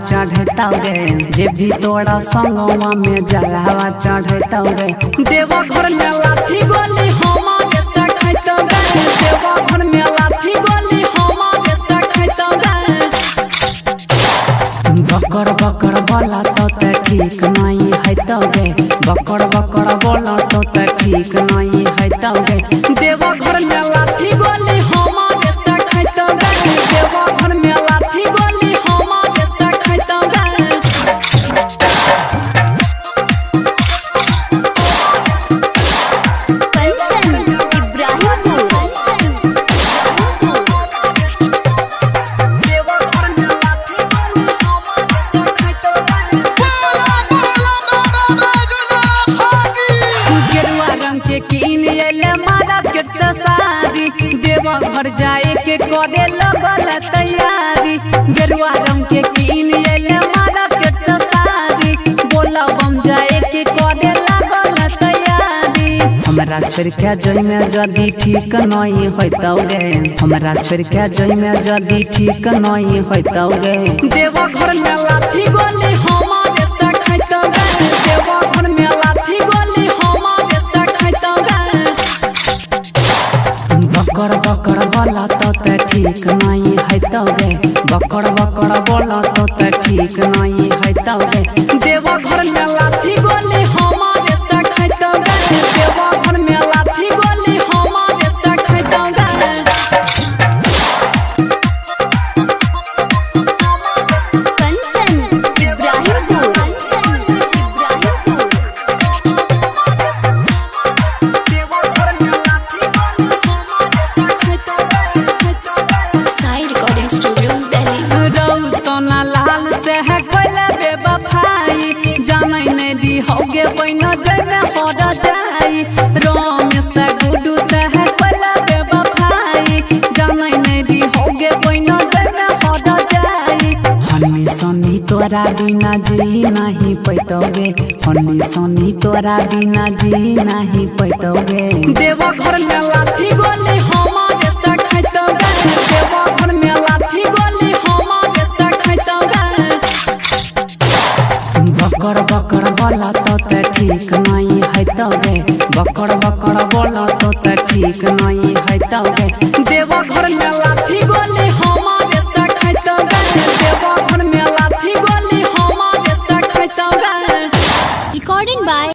चढ़ता गे जे भी तोड़ा संगवा में जलावा चढ़ता गे देवा घर में लाठी गोली हमारे से खैता गे देवा घर में लाठी गोली हमारे से खैता गे बकर बकर बोला तो ते ठीक नहीं है तो गे बकर बकर बोला तो ते ठीक नहीं है तो गे देवा घर में लाठी गोली हमारे से खैता गे देवा घर में लाठी गोली हमारे से खैता गे देवा घर जाए के करे लगल तैयारी गेरुआ रंग के कीन एले मार्केट से साड़ी बोला बम जाए के करे लगल तैयारी हमरा छोड़ के जई में जदी ठीक नहीं होइतौ गे हमरा छोड़ के जई में जदी ठीक नहीं होइतौ गे देवा घर में लाठी गोली हमारे से खैतौ गे देवा घर में लाठी गोली हमारे से खैतौ गे बकर बकर बोला तो ते ठीक नहीं है तो गे बकर बकर बोला तो ते ठीक नहीं है तो गे देवा घर में लाठी गोली हमारे से खैतो गे देवा घर में लाठी गोली हमारे से खैतो गे तोरा बिना जी नहीं पैतोगे हनी सोनी तोरा बिना जी नहीं पैतोगे देवा घर में लाठी गोली हमारे से खैतोगे देवा घर में लाठी गोली हमारे से खैतोगे बकर बकर बोला तो ते ठीक नहीं है तो गे बकर बकर बोला तो ते ठीक नहीं